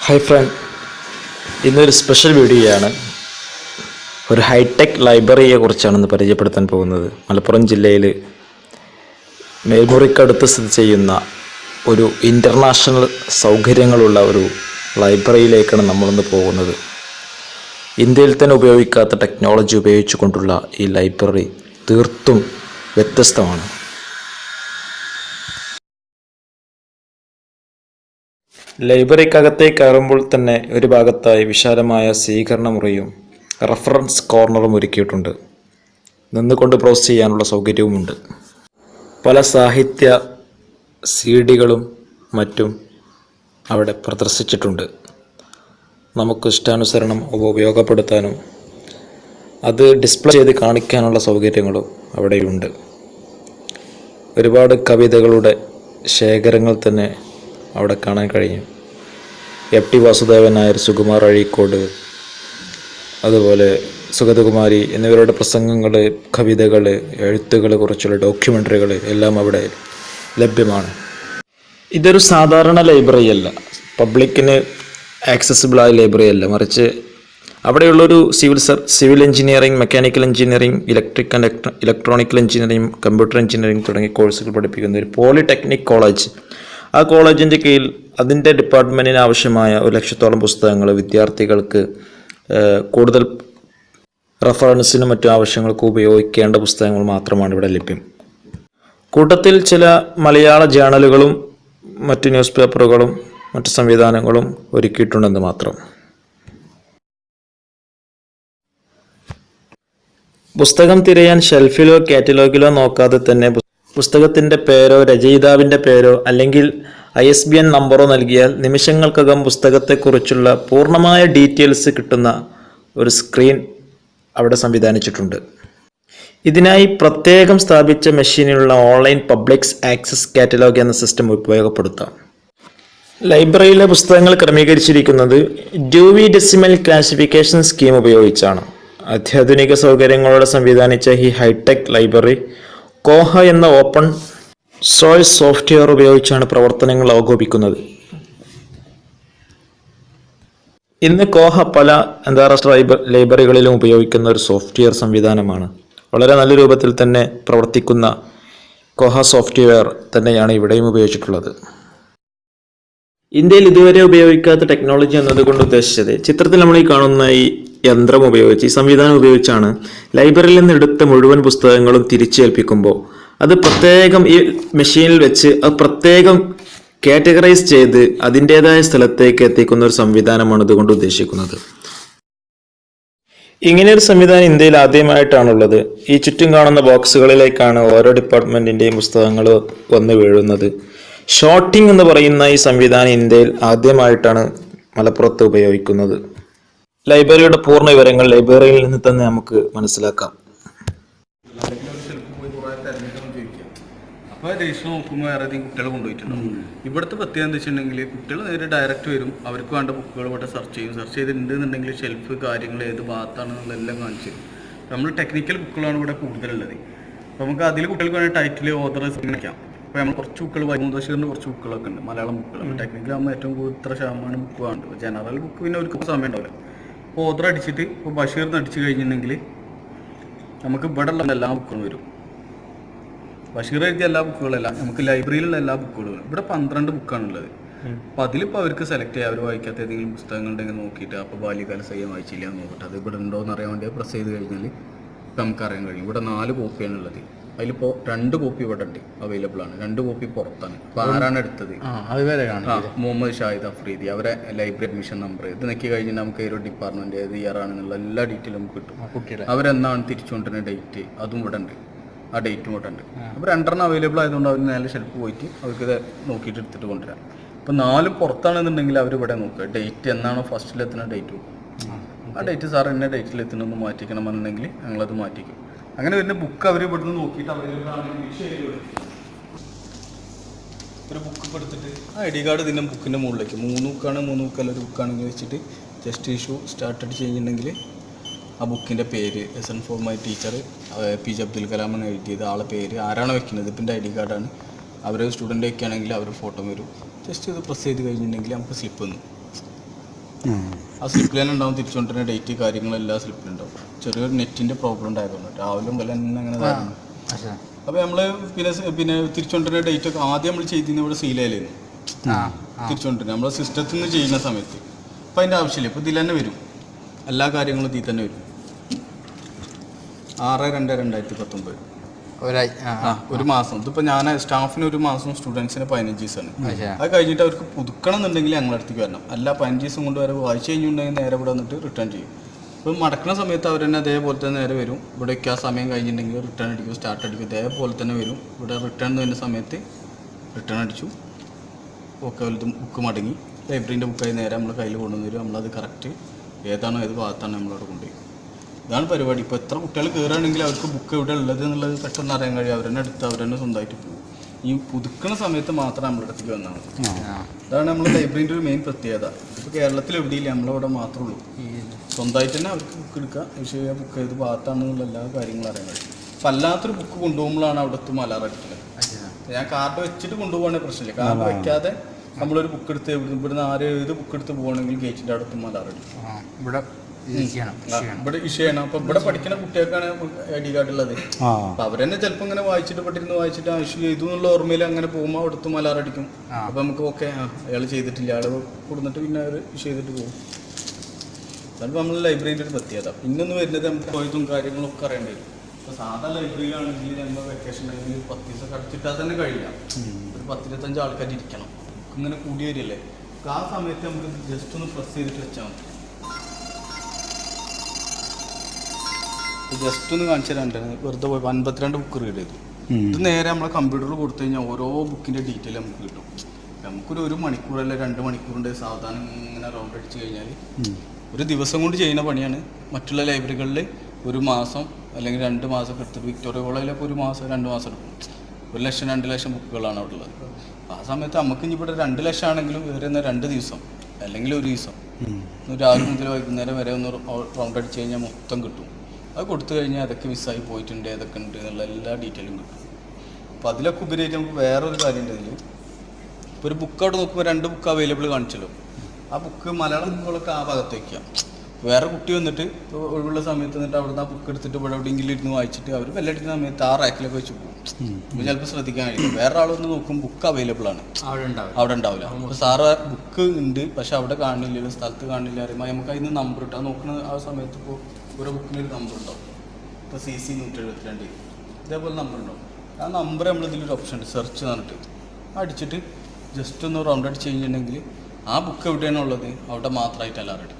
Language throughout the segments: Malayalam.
ഹായ് ഫ്രണ്ട്, ഇന്നൊരു സ്പെഷ്യൽ വീഡിയോയാണ്. ഒരു ഹൈടെക് ലൈബ്രറിയെ കുറിച്ചാണ് ഇന്ന് പരിചയപ്പെടുത്താൻ പോകുന്നത്. മലപ്പുറം ജില്ലയിൽ മേൽമുറിക്കടുത്ത് സ്ഥിതി ചെയ്യുന്ന ഒരു ഇൻ്റർനാഷണൽ സൗകര്യങ്ങളുള്ള ഒരു ലൈബ്രറിയിലേക്കാണ് നമ്മളിന്ന് പോകുന്നത്. ഇന്ത്യയിൽ തന്നെ ഉപയോഗിക്കാത്ത ടെക്നോളജി ഉപയോഗിച്ചുകൊണ്ടുള്ള ഈ ലൈബ്രറി തീർത്തും വ്യത്യസ്തമാണ്. ലൈബ്രറിക്കകത്തേക്ക് കയറുമ്പോൾ തന്നെ ഒരു ഭാഗത്തായി വിശാലമായ സ്വീകരണ മുറിയും റഫറൻസ് കോർണറും ഒരുക്കിയിട്ടുണ്ട്. നിന്നുകൊണ്ട് ബ്രൗസ് ചെയ്യാനുള്ള സൗകര്യവുമുണ്ട്. പല സാഹിത്യ CD-കളും മറ്റും അവിടെ പ്രദർശിച്ചിട്ടുണ്ട്. നമുക്ക് ഇഷ്ടാനുസരണം ഉപയോഗപ്പെടുത്താനും അത് ഡിസ്പ്ലേ ചെയ്ത് കാണിക്കാനുള്ള സൗകര്യങ്ങളും അവിടെയുണ്ട്. ഒരുപാട് കവിതകളുടെ ശേഖരങ്ങൾ തന്നെ അവിടെ കാണാൻ കഴിയും. FT വാസുദേവൻ നായർ, സുകുമാർ അഴീക്കോട്, അതുപോലെ സുഗതകുമാരി എന്നിവരുടെ പ്രസംഗങ്ങൾ, കവിതകൾ, എഴുത്തുകളെ കുറിച്ചുള്ള ഡോക്യുമെൻ്ററികൾ എല്ലാം അവിടെ ലഭ്യമാണ്. ഇതൊരു സാധാരണ ലൈബ്രറി അല്ല, പബ്ലിക്കിന് ആക്സസിബിളായ ലൈബ്രറി അല്ല, മറിച്ച് അവിടെയുള്ളൊരു civil engineering, mechanical engineering, electronical engineering, computer engineering തുടങ്ങിയ കോഴ്സുകൾ പഠിപ്പിക്കുന്ന ഒരു പോളിടെക്നിക് കോളേജ്. ആ കോളേജിൻ്റെ കീഴിൽ അതിൻ്റെ ഡിപ്പാർട്ട്മെൻറ്റിന് ആവശ്യമായ 1,00,000-ഓളം പുസ്തകങ്ങൾ വിദ്യാർത്ഥികൾക്ക് കൂടുതൽ റഫറൻസിനും മറ്റു ആവശ്യങ്ങൾക്കും ഉപയോഗിക്കേണ്ട പുസ്തകങ്ങൾ മാത്രമാണ് ഇവിടെ ലഭ്യം. കൂട്ടത്തിൽ ചില മലയാള ജേണലുകളും മറ്റു ന്യൂസ് പേപ്പറുകളും മറ്റു സംവിധാനങ്ങളും ഒരുക്കിയിട്ടുണ്ടെന്ന് മാത്രം. പുസ്തകം തിരയാൻ ഷെൽഫിലോ കാറ്റലോഗിലോ നോക്കാതെ തന്നെ പുസ്തകത്തിൻ്റെ പേരോ രചയിതാവിൻ്റെ പേരോ അല്ലെങ്കിൽ ISBN നമ്പറോ നൽകിയാൽ നിമിഷങ്ങൾക്കകം പുസ്തകത്തെക്കുറിച്ചുള്ള പൂർണ്ണമായ ഡീറ്റെയിൽസ് കിട്ടുന്ന ഒരു സ്ക്രീൻ അവിടെ സംവിധാനിച്ചിട്ടുണ്ട്. ഇതിനായി പ്രത്യേകം സ്ഥാപിച്ച മെഷീനിലുള്ള ഓൺലൈൻ പബ്ലിക് ആക്സസ് കാറ്റലോഗ് എന്ന സിസ്റ്റം ഉപയോഗപ്പെടുത്താം. ലൈബ്രറിയിലെ പുസ്തകങ്ങൾ ക്രമീകരിച്ചിരിക്കുന്നത് ഡ്യൂവി ഡെസിമൽ ക്ലാസിഫിക്കേഷൻ സ്കീം ഉപയോഗിച്ചാണ്. അത്യാധുനിക സൗകര്യങ്ങളോടെ സംവിധാനിച്ച ഈ ഹൈടെക് ലൈബ്രറി കോഹ എന്ന ഓപ്പൺ സോഴ്സ് സോഫ്റ്റ്വെയർ ഉപയോഗിച്ചാണ് പ്രവർത്തനങ്ങൾ ഏകോപിപ്പിക്കുന്നത്. ഇന്ന് കോഹ പല അന്താരാഷ്ട്ര ലൈബ്രറികളിലും ഉപയോഗിക്കുന്ന ഒരു സോഫ്റ്റ്വെയർ സംവിധാനമാണ്. വളരെ നല്ല രൂപത്തിൽ തന്നെ പ്രവർത്തിക്കുന്ന കോഹ സോഫ്റ്റ്വെയർ തന്നെയാണ് ഇവിടെയും ഉപയോഗിച്ചിട്ടുള്ളത്. ഇന്ത്യയിൽ ഇതുവരെ ഉപയോഗിക്കാത്ത ടെക്നോളജി എന്നതുകൊണ്ട് ഉദ്ദേശിച്ചത്, ചിത്രത്തിൽ നമ്മൾ ഈ കാണുന്ന ഈ യന്ത്രം ഉപയോഗിച്ച്, ഈ സംവിധാനം ഉപയോഗിച്ചാണ് ലൈബ്രറിയിൽ നിന്ന് എടുത്ത മുഴുവൻ പുസ്തകങ്ങളും തിരിച്ചേൽപ്പിക്കുമ്പോൾ അത് പ്രത്യേകം ഈ മെഷീനിൽ വെച്ച് അത് പ്രത്യേകം കാറ്റഗറൈസ് ചെയ്ത് അതിൻ്റെതായ സ്ഥലത്തേക്ക് എത്തിക്കുന്ന ഒരു സംവിധാനമാണ് ഇതുകൊണ്ട് ഉദ്ദേശിക്കുന്നത്. ഇങ്ങനെയൊരു സംവിധാനം ഇന്ത്യയിൽ ആദ്യമായിട്ടാണുള്ളത്. ഈ ചുറ്റും കാണുന്ന ബോക്സുകളിലേക്കാണ് ഓരോ ഡിപ്പാർട്ട്മെൻറ്റിൻ്റെയും പുസ്തകങ്ങൾ വന്ന് വീഴുന്നത്. ഷോർട്ടിംഗ് എന്ന് പറയുന്ന ഈ സംവിധാനം ഇന്ത്യയിൽ ആദ്യമായിട്ടാണ് മലപ്പുറത്ത് ഉപയോഗിക്കുന്നത്. ലൈബ്രറിയുടെ പൂർണ്ണ വിവരങ്ങൾ ലൈബ്രറിയിൽ നിന്ന് തന്നെ നമുക്ക് മനസ്സിലാക്കാം. അപ്പോൾ രജിസ്റ്റർ നോക്കുമ്പോൾ വേറെ കുട്ടികൾ കൊണ്ടുപോയിട്ടുണ്ടാവും. ഇവിടുത്തെ പ്രത്യേകത എന്താ വെച്ചിട്ടുണ്ടെങ്കിൽ കുട്ടികൾ നേരെ ഡയറക്റ്റ് വരും, അവർക്ക് വേണ്ട ബുക്കുകൾ ഇവിടെ സെർച്ച് ചെയ്തിട്ടുണ്ടെന്നുണ്ടെങ്കിൽ ഷെൽഫ് കാര്യങ്ങൾ ഏത് ഭാഗത്താണെന്നുള്ളതെല്ലാം കാണിച്ചു തരും. നമ്മൾ ടെക്നിക്കൽ ബുക്കുകളാണ് ഇവിടെ കൂടുതലുള്ളത്. അപ്പോൾ നമുക്ക് അതിൽ കുട്ടികൾക്ക് വേണ്ട ടൈറ്റിൽ, ഓതർ വയ്ക്കാം. അപ്പോൾ നമ്മൾ കുറച്ച് ബുക്കുകൾ, ബഷീറിൻ്റെ കുറച്ച് ബുക്കുകളൊക്കെ ഉണ്ട്, മലയാളം ബുക്കുകൾ. ടെക്നിക്കലാകുമ്പോൾ ഏറ്റവും കൂടുതൽ ഇത്ര ശതമാനം ബുക്ക് വേണ്ട. ജനറൽ ബുക്ക് പിന്നെ അവർക്ക് സമയം ഉണ്ടാവില്ല. അപ്പോൾ ഓതർ അടിച്ചിട്ട് ഇപ്പോൾ ബഷീറിന് അടിച്ച് കഴിഞ്ഞിട്ടുണ്ടെങ്കിൽ നമുക്ക് ഇവിടെ ഉള്ള എല്ലാ ബുക്കുകളും വരും. ബഷീർ എഴുതിയ എല്ലാ ബുക്കുകളല്ല, നമുക്ക് ലൈബ്രറിയിലുള്ള എല്ലാ ബുക്കുകളും വരും. ഇവിടെ 12 ബുക്കാണുള്ളത്. അപ്പോൾ അതിലിപ്പോൾ അവർക്ക് സെലക്ട് ചെയ്യാം. അവർ വായിക്കാത്ത ഏതെങ്കിലും പുസ്തകങ്ങൾ ഉണ്ടെങ്കിൽ നോക്കിയിട്ട്, അപ്പോൾ ബാല്യകാല സഹ്യം വായിച്ചില്ല എന്ന് നോക്കിയിട്ട് അത് ഇവിടെ ഉണ്ടോ എന്ന് അറിയാൻ വേണ്ടി പ്രസ് ചെയ്ത് കഴിഞ്ഞാൽ ഇപ്പം നമുക്കറിയാൻ കഴിയും. ഇവിടെ 4 കോപ്പിയാണുള്ളത്. അതിലിപ്പോൾ 2 കോപ്പി ഇവിടെ ഉണ്ട്, അവൈലബിൾ ആണ്. 2 കോപ്പി പുറത്താണ്. അപ്പോൾ ആരാണ് എടുത്തത്? മുഹമ്മദ് ഷാഹിദ് അഫ്രീദി, അവരെ ലൈബ്രറി അഡ്മിഷൻ നമ്പർ ഇത് നോക്കി കഴിഞ്ഞാൽ നമുക്ക് ഏതൊരു ഡിപ്പാർട്ട്മെൻറ്റ് ഏത് ഇയർ ആണെന്നുള്ള എല്ലാ ഡീറ്റെയിലും നമുക്ക് കിട്ടും. അവരെന്നാണ് തിരിച്ചുകൊണ്ടിരുന്ന ഡേറ്റ് അതും ഇവിടെ ഉണ്ട്, ആ ഡേറ്റും ഇവിടെ ഉണ്ട്. അപ്പോൾ 2 അവൈലബിൾ ആയതുകൊണ്ട് അവർ നേരെ ഷെൽഫ് പോയിട്ട് അവർക്ക് ഇത് നോക്കിയിട്ട് എടുത്തിട്ട് കൊണ്ടുവരാം. ഇപ്പോൾ 4 പുറത്താണെന്നുണ്ടെങ്കിൽ അവർ ഇവിടെ നോക്കുക, ഡേറ്റ് എന്നാണോ ഫസ്റ്റിലെത്തുന്ന ഡേറ്റ് നോക്കും. ആ ഡേറ്റ് സാർ എന്നെ ഡേറ്റിലെത്തുന്നൊന്ന് മാറ്റിക്കണമെന്നുണ്ടെങ്കിൽ ഞങ്ങളത് മാറ്റിക്കും. അങ്ങനെ വരുന്ന ബുക്ക് അവർ ഇവിടുന്ന് നോക്കിയിട്ട് അവൈലബിൾ ആണെങ്കിൽ ഒരു ബുക്ക് എടുത്തിട്ട് ആ ID കാർഡ് ഇതിൻ്റെ ബുക്കിൻ്റെ മുകളിലേക്ക് 3 ബുക്കാണ് 3 ബുക്കല്ല ഒരു ബുക്കാണെങ്കിൽ വെച്ചിട്ട് ജസ്റ്റ് ഇഷ്യൂ സ്റ്റാർട്ട് ചെയ്യുന്നുണ്ടെങ്കിൽ ആ ബുക്കിൻ്റെ പേര്, SN for my teacher, PJ Abdul കലാമാണ് എഴുതിയത്, ആളെ പേര്, ആരാണ് വെക്കുന്നത്, ഇതിൻ്റെ ID കാർഡാണ്. അവർ സ്റ്റുഡൻ്റ് വയ്ക്കുകയാണെങ്കിൽ അവർ ഫോട്ടോ വരും. ജസ്റ്റ് ഇത് പ്രസ് ചെയ്ത് കഴിഞ്ഞിട്ടുണ്ടെങ്കിൽ നമുക്ക് സ്ലിപ്പ് വന്നു. ആ സ്ലിപ്പിൽ തന്നെ ഉണ്ടാവും തിരിച്ചുകൊണ്ടിരുന്ന ഡേറ്റ് കാര്യങ്ങളെല്ലാം സ്ലിപ്പിലുണ്ടാവും. ചെറിയൊരു നെറ്റിൻ്റെ പ്രോബ്ലം ഉണ്ടായതുകൊണ്ട് രാവിലെ മുതൽ തന്നെ അങ്ങനെ ഇതായിരുന്നു. അപ്പോൾ നമ്മൾ പിന്നെ തിരിച്ചുകൊണ്ടിരുന്ന ഡേറ്റ് ഒക്കെ ആദ്യം നമ്മൾ ചെയ്തിരുന്ന ഇവിടെ സീലായിരുന്നു തിരിച്ചുകൊണ്ടിരുന്നത് നമ്മൾ സിസ്റ്റത്തിൽ നിന്ന് ചെയ്യുന്ന സമയത്ത്. അപ്പോൾ അതിൻ്റെ ആവശ്യമില്ല. ഇപ്പോൾ ഇതിൽ തന്നെ വരും, എല്ലാ കാര്യങ്ങളും ഇതിൽ തന്നെ വരും. 6/2/2019 ഒരു മാസം. ഇതിപ്പോൾ ഞാൻ സ്റ്റാഫിന് ഒരു മാസം, സ്റ്റുഡൻസിന് 15 ദിവസമാണ്. അത് കഴിഞ്ഞിട്ട് അവർക്ക് പുതുക്കണം എന്നുണ്ടെങ്കിൽ ഞങ്ങളുടെ അടുത്തേക്ക് വരണം. അല്ല 15 ദിവസം കൊണ്ട് വരെ വായിച്ച് കഴിഞ്ഞിട്ടുണ്ടെങ്കിൽ നേരെ ഇവിടെ വന്നിട്ട് റിട്ടേൺ ചെയ്യും. ഇപ്പം മടക്കുന്ന സമയത്ത് അവർ തന്നെ അതേപോലെ തന്നെ നേരെ വരും. ഇവിടേക്ക് ആ സമയം കഴിഞ്ഞിട്ടുണ്ടെങ്കിൽ റിട്ടേൺ അടിക്കും, സ്റ്റാർട്ട് അടിക്കും, ഇതേപോലെ തന്നെ വരും. ഇവിടെ റിട്ടേൺ ചെയ്യുന്ന സമയത്ത് റിട്ടേൺ അടിച്ചു, ഓക്കെ വലുത് ബുക്ക് മടങ്ങി ലൈബ്രറീൻ്റെ ബുക്കായി നേരെ നമ്മൾ കയ്യിൽ കൊണ്ടുവന്ന് തരും. നമ്മളത് കറക്റ്റ് ഏതാണോ ഏത് ഭാഗത്താണ് നമ്മളവിടെ കൊണ്ടുപോയി. ഇതാണ് പരിപാടി. ഇപ്പോൾ എത്ര കുട്ടികൾ കയറുകയാണെങ്കിൽ അവർക്ക് ബുക്ക് എവിടെ ഉള്ളത് എന്നുള്ളത് പെട്ടെന്ന് അറിയാൻ കഴിയും. അവരെന്നെ എടുത്ത് അവരെന്നെ സ്വന്തമായിട്ട് പോകും. ഈ പുതുക്കുന്ന സമയത്ത് മാത്രം നമ്മുടെ അടുത്തേക്ക് വന്നാൽ മതി. അതാണ് നമ്മുടെ ലൈബ്രറീൻ്റെ ഒരു മെയിൻ പ്രത്യേകത. ഇപ്പോൾ കേരളത്തിൽ എവിടെയില്ല, നമ്മളവിടെ മാത്രമേ ഉള്ളൂ. സ്വന്തമായിട്ട് തന്നെ അവർക്ക് ബുക്ക് എടുക്കുക, വിഷയ ബുക്ക് ഏത് ഭാഗത്താണെന്നുള്ള എല്ലാ കാര്യങ്ങളും അറിയാൻ കഴിയും. അപ്പം അല്ലാത്തൊരു ബുക്ക് കൊണ്ടുപോകുമ്പോഴാണ് അവിടുത്തെ അലാറം അടിക്കുന്നത്. ഞാൻ കാർഡ് വെച്ചിട്ട് കൊണ്ടുപോകണമെങ്കിൽ പ്രശ്നമില്ല. കാർഡ് വയ്ക്കാതെ നമ്മളൊരു ബുക്ക് എടുത്ത് ഇവിടുന്ന് ഏത് ബുക്ക് എടുത്ത് പോകണമെങ്കിൽ ഗേറ്റിൻ്റെ അടുത്ത് അലാറം അടിക്കും. ഇവിടെ ഇഷ്യൂ ചെയ്യണം. അപ്പൊ ഇവിടെ പഠിക്കുന്ന കുട്ടികൾക്കാണ് ID കാർഡ് ഉള്ളത്. അപ്പൊ അവരെന്നെ ചിലപ്പോൾ ഇങ്ങനെ വായിച്ചിട്ട് ആ ഇഷ്യൂ ചെയ്തു എന്നുള്ള ഓർമ്മയിൽ അങ്ങനെ പോകുമ്പോൾ അവിടുത്തെ അലാറടിക്കും. അപ്പൊ നമുക്ക് ഓക്കെ അയാൾ ചെയ്തിട്ടില്ല, അയാൾ കൊടുത്തിട്ട് പിന്നെ അവർ ഇഷ്യൂ ചെയ്തിട്ട് പോകും. അതാണ് നമ്മൾ ലൈബ്രറിൻ്റെ ഒരു പ്രത്യേകത. പിന്നൊന്ന് വരുന്നത് നമുക്ക് പോയതും കാര്യങ്ങളൊക്കെ അറിയേണ്ടി വരും. ഇപ്പോൾ സാധാ ലൈബ്രറിയിലാണെങ്കിൽ നമ്മൾ വെക്കേഷൻ ടൈമിൽ 10 ദിവസം അടച്ചിട്ടാൽ തന്നെ കഴിയില്ല. ഒരു 10-25 ആൾക്കാർ ഇരിക്കണം. ഇങ്ങനെ കൂടി വരില്ലേ. ആ സമയത്ത് നമുക്ക് ജസ്റ്റ് ഒന്ന് പ്രസ് ചെയ്തിട്ട് വെച്ചാൽ മതി. ജസ്റ്റ് ഒന്ന് കാണിച്ചു തരാൻ വെറുതെ പോയി 52 ബുക്ക് റീഡ് ചെയ്തു. ഇത് നേരെ നമ്മളെ കമ്പ്യൂട്ടറിൽ കൊടുത്തു കഴിഞ്ഞാൽ ഓരോ ബുക്കിൻ്റെ ഡീറ്റെയിൽ നമുക്ക് കിട്ടും. നമുക്കൊരു മണിക്കൂർ അല്ല 2 മണിക്കൂറിൻ്റെ സാവധാനം ഇങ്ങനെ റൗണ്ട് അടിച്ച് കഴിഞ്ഞാൽ ഒരു ദിവസം കൊണ്ട് ചെയ്യുന്ന പണിയാണ്. മറ്റുള്ള ലൈബ്രറികളിൽ ഒരു മാസം അല്ലെങ്കിൽ 2 മാസം എടുത്തിട്ട് വിക്ടോറിയ കോളേജിലൊക്കെ 1 മാസം 2 മാസം എടുക്കും. 1 ലക്ഷം 2 ലക്ഷം ബുക്കുകളാണ് അവിടെ ഉള്ളത്. ആ സമയത്ത് നമുക്ക് ഇനി ഇവിടെ 2 ലക്ഷം ആണെങ്കിലും വേറെ 2 ദിവസം അല്ലെങ്കിൽ ഒരു ദിവസം രാവിലെ മുതൽ വൈകുന്നേരം വരെ ഒന്ന് റൗണ്ട് അടിച്ച് കഴിഞ്ഞാൽ മൊത്തം കിട്ടും. അത് കൊടുത്തു കഴിഞ്ഞാൽ അതൊക്കെ മിസ്സായി പോയിട്ടുണ്ട്, ഏതൊക്കെ ഉണ്ട് എന്നുള്ള എല്ലാ ഡീറ്റെയിലും കിട്ടും. അപ്പോൾ അതിലൊക്കെ ഉപരിയായിട്ട് നമുക്ക് വേറൊരു കാര്യം ഉണ്ട്. ഇതിൽ ഇപ്പോൾ ഒരു ബുക്ക് അവിടെ നോക്കുമ്പോൾ 2 ബുക്ക് അവൈലബിൾ കാണിച്ചല്ലോ. ആ ബുക്ക് മലയാളം ബുക്കുകളൊക്കെ ആ ഭാഗത്ത് വയ്ക്കാം. വേറെ കുട്ടി വന്നിട്ട് ഒഴിവുള്ള സമയത്ത് വന്നിട്ട് അവിടുന്ന് ആ ബുക്ക് എടുത്തിട്ട് ഇവിടെ എവിടെയെങ്കിലും ഇരുന്ന് വായിച്ചിട്ട് അവർ വെല്ലടിക്കുന്ന സമയത്ത് ആ റാക്കിലൊക്കെ വെച്ച് പോകും. ഇപ്പോൾ ചിലപ്പോൾ ശ്രദ്ധിക്കാൻ കഴിയും. വേറെ ആളൊന്ന് നോക്കും ബുക്ക് അവൈലബിൾ ആണ്, അവിടെ ഉണ്ടാവില്ല. അപ്പോൾ സാറ് ബുക്ക് ഉണ്ട് പക്ഷെ അവിടെ കാണില്ല, സ്ഥലത്ത് കാണില്ല അറിയുമ്പോൾ നമുക്ക് അതിന് നമ്പർ ഇട്ട് നോക്കുന്ന ആ സമയത്ത് ഇപ്പോൾ ഓരോ ബുക്കിനൊരു നമ്പർ ഉണ്ടാവും. ഇപ്പോൾ CC 172 ഇതേപോലെ നമ്പർ ഉണ്ടാവും. ആ നമ്പർ നമ്മളിതിലൊരു ഓപ്ഷൻ ഉണ്ട്, സെർച്ച് പറഞ്ഞിട്ട് അടിച്ചിട്ട് ജസ്റ്റ് ഒന്ന് റൗണ്ട് അടിച്ച് കഴിഞ്ഞിട്ടുണ്ടെങ്കിൽ ആ ബുക്ക് എവിടെയാണുള്ളത് അവിടെ മാത്രമായിട്ട് അലാറം അടിക്കും.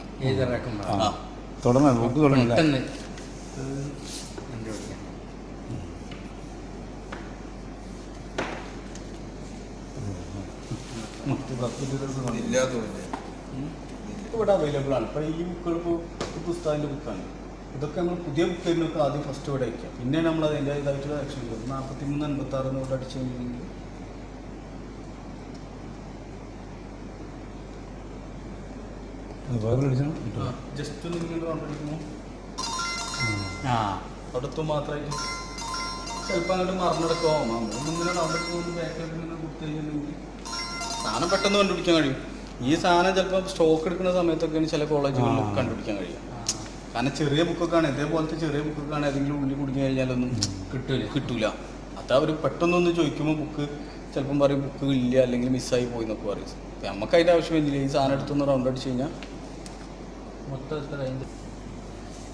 ഇവിടെ അവൈലബിൾ ആണ്. ഇപ്പോൾ ഈ ബുക്കുകൾ ഇപ്പോൾ പുസ്തകത്തിൻ്റെ ബുക്കാണ്. ഇതൊക്കെ നമ്മൾ പുതിയ ബുക്കിനൊക്കെ ആദ്യം ഫസ്റ്റ് ഇവിടെ അയക്കാം. പിന്നെ നമ്മൾ അതിൻ്റെ ഇതായിട്ടുള്ള ആക്ഷൻ ചെയ്യും. 43-56 ഇവിടെ അടിച്ചു കഴിഞ്ഞിട്ടുണ്ടെങ്കിൽ ജസ്റ്റ് ഒന്ന് ഇങ്ങനെ റൗണ്ട് അടിക്കുമ്പോൾ അവിടുത്തെ മാത്രമായിട്ട് ചിലപ്പോൾ അങ്ങോട്ട് മറന്നെടുക്കുമോ നമ്മളിങ്ങനെ റൗണ്ട് അടിക്കുമ്പോൾ ബാക്കിലോട്ട് ഇങ്ങനെ കൊടുത്തു കഴിഞ്ഞിട്ടുണ്ടെങ്കിൽ സാധനം പെട്ടെന്ന് കണ്ടുപിടിക്കാൻ കഴിയും. ഈ സാധനം ചിലപ്പോൾ സ്റ്റോക്ക് എടുക്കുന്ന സമയത്തൊക്കെയാണ് ചില കോളേജുകളിൽ കണ്ടുപിടിക്കാൻ കഴിയുക. കാരണം ചെറിയ ബുക്കൊക്കെയാണ്, ഇതേപോലത്തെ ചെറിയ ബുക്കൊക്കെയാണ് ഏതെങ്കിലും ഉള്ളിൽ കുടുങ്ങി കഴിഞ്ഞാലൊന്നും കിട്ടൂല. അത് അവർ പെട്ടെന്നൊന്ന് ചോദിക്കുമ്പോൾ ബുക്ക് ചിലപ്പം പറയും ബുക്ക് ഇല്ല അല്ലെങ്കിൽ മിസ്സായി പോയി എന്നൊക്കെ പറയും. നമുക്ക് അതിൻ്റെ ആവശ്യമില്ല. ഈ സാധനം എടുത്തൊന്ന് റൗണ്ട് അടിച്ച് കഴിഞ്ഞാൽ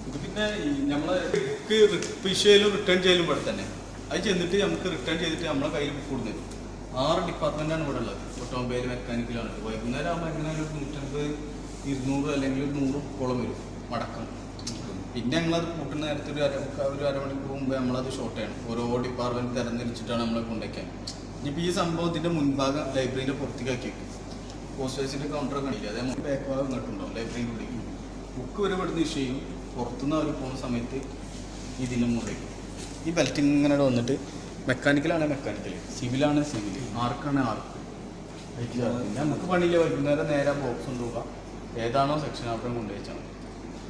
ഇത് പിന്നെ നമ്മളെ ബുക്ക് ഇഷ്യൂ ചെയ്യലും റിട്ടേൺ ചെയ്യലും ഇവിടെ തന്നെ. അത് ചെന്നിട്ട് നമുക്ക് റിട്ടേൺ ചെയ്തിട്ട് നമ്മളെ കയ്യിൽ ബുക്ക് കൊടുക്കുന്നത് 6 ഡിപ്പാർട്ട്മെൻറ്റാണ് ഇവിടെ ഉള്ളത്. ഓട്ടോമൊബൈൽ, മെക്കാനിക്കലാണ്. വൈകുന്നേരം ആകുമ്പോൾ എങ്ങനെയാലും 150-200 അല്ലെങ്കിൽ 100 ബുക്കോളം വരും മടക്കം. പിന്നെ ഞങ്ങളത് കൂട്ടുന്ന നേരത്തെ ഒരു അരമണിക്കൂർ മുമ്പേ നമ്മളത് ഷോർട്ട് ചെയ്യണം. ഓരോ ഡിപ്പാർട്ട്മെൻറ്റ് തിരഞ്ഞെടുത്തിട്ടാണ് നമ്മളെ കൊണ്ടുവയ്ക്കാൻ. ഇനിയിപ്പോൾ ഈ സംഭവത്തിൻ്റെ മുൻഭാഗം ലൈബ്രറീൻ്റെ പുറത്തേക്കാക്കി വെക്കും. പോസ്റ്റ് ഓഫീസിൻ്റെ കൗണ്ടറൊക്കെ ഉണ്ടില്ല, അതേ നമുക്ക് ബാക്ക് ഭാഗം ഇങ്ങോട്ടുണ്ടാവും. ലൈബ്രറീൻ്റെ ഉള്ളിൽ ബുക്ക് വരെ ഇവിടുന്ന് ഇഷ്യൂ ചെയ്യും. പുറത്തുനിന്ന് അവർ പോകുന്ന സമയത്ത് ഇതിൻ്റെ മുകളിലേക്ക് ഈ ബെൽറ്റ് ഇങ്ങനെ വന്നിട്ട് മെക്കാനിക്കലാണ് മെക്കാനിക്കൽ, സിവിലാണ് സിവിൽ, ആർക്കാണ് ആർക്ക്. പിന്നെ നമുക്ക് പണിയില്ല. വൈകുന്നേരം നേരെ ബോക്സ് കൊണ്ടുപോകാം. ഏതാണോ സെക്ഷൻ അവിടെ കൊണ്ടുവച്ചാൽ മതി.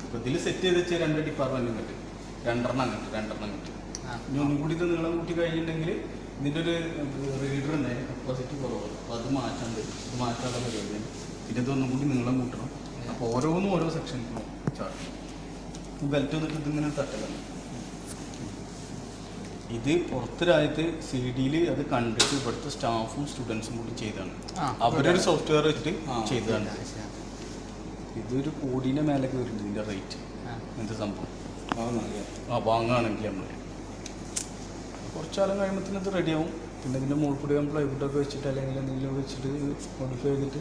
അപ്പോൾ ഇതിൽ സെറ്റ് ചെയ്ത് വെച്ചാൽ 2 ഡിപ്പാർട്ട്മെൻറ്റും കിട്ടും. 2 എണ്ണം കിട്ടും. ഇനി ഒന്നും കൂടി ഇത് നീളം കൂട്ടി കഴിഞ്ഞിട്ടുണ്ടെങ്കിൽ ഇതിൻ്റെ ഒരു റീഡർ ഉണ്ടായി കപ്പാസിറ്റി കുറവാണ്. അപ്പോൾ അത് മാറ്റാണ്ട് ഇത് മാറ്റാനുള്ള പരിപാടിയാണ്. പിന്നെ ഇതൊന്നും കൂടി നീളം കൂട്ടണം. അപ്പോൾ ഓരോന്നും ഓരോ സെക്ഷനിലും ചാർട്ട് ബെൽറ്റ് വന്നിട്ട് ഇതിങ്ങനെ തട്ടലാണ്. ഇത് പുറത്ത് രാജ്യത്ത് CD-യിൽ അത് കണ്ടിട്ട് ഇവിടുത്തെ സ്റ്റാഫും സ്റ്റുഡൻസും കൂടി ചെയ്തതാണ്. അവരൊരു സോഫ്റ്റ്വെയർ വെച്ചിട്ട് ചെയ്തതാണ്. ഇതൊരു കോടിൻ്റെ മേലൊക്കെ വരുന്നുണ്ട് ഇതിൻ്റെ റേറ്റ്. എന്ത് സംഭവം വാങ്ങുകയാണെങ്കിൽ നമ്മൾ കുറച്ചാലും കഴിയുമ്പോഴത്തേനും ഇത് റെഡിയാവും. പിന്നെ ഇതിൻ്റെ മുകളിൽ കൂടി നമ്മൾ പ്ലൈവുഡൊക്കെ വെച്ചിട്ട് അല്ലെങ്കിൽ എന്തെങ്കിലും വെച്ചിട്ട് മോഡിഫൈ ചെയ്തിട്ട്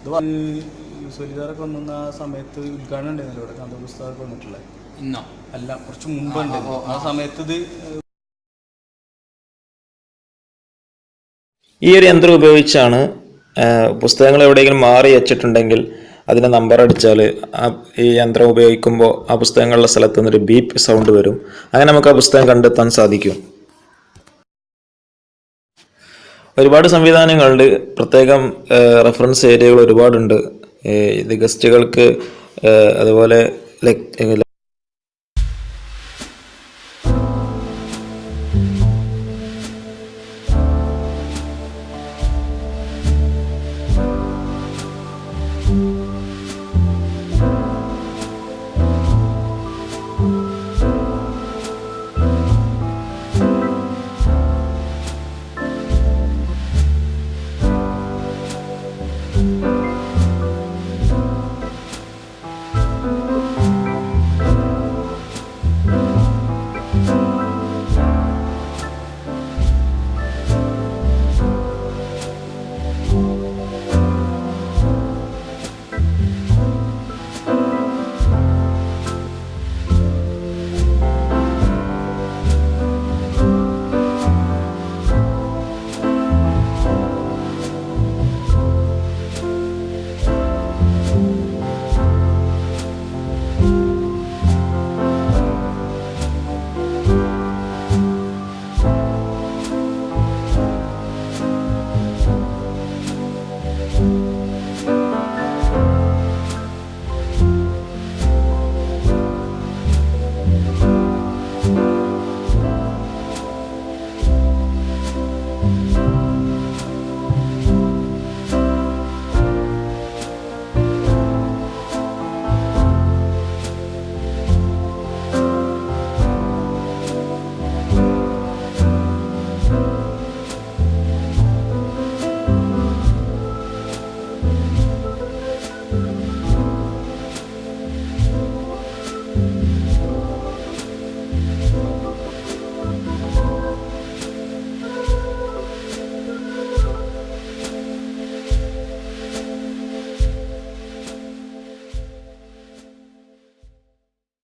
ഇത് സൊലിദാറൊക്കെ വന്ന ആ സമയത്ത് ഉദ്ഘാടനം ഉണ്ടായിരുന്നല്ലോ ഇവിടെ കാന്ത പുസ്തകമൊക്കെ വന്നിട്ടുള്ളത്. ഇന്നോ അല്ല കുറച്ച് മുമ്പുണ്ട്. ആ സമയത്ത് ഇത് ഈ ഒരു യന്ത്രം ഉപയോഗിച്ചാണ് പുസ്തകങ്ങൾ എവിടെയെങ്കിലും മാറി വെച്ചിട്ടുണ്ടെങ്കിൽ അതിന് നമ്പർ അടിച്ചാൽ ഈ യന്ത്രം ഉപയോഗിക്കുമ്പോൾ ആ പുസ്തകങ്ങളുടെ സ്ഥലത്ത് നിന്നൊരു ബീപ്പ് സൗണ്ട് വരും. അങ്ങനെ നമുക്ക് ആ പുസ്തകം കണ്ടെത്താൻ സാധിക്കും. ഒരുപാട് സംവിധാനങ്ങളുണ്ട്. പ്രത്യേകം റെഫറൻസ് ഏരിയകൾ ഒരുപാടുണ്ട്. ഇത് ഗസ്റ്റുകൾക്ക് അതുപോലെ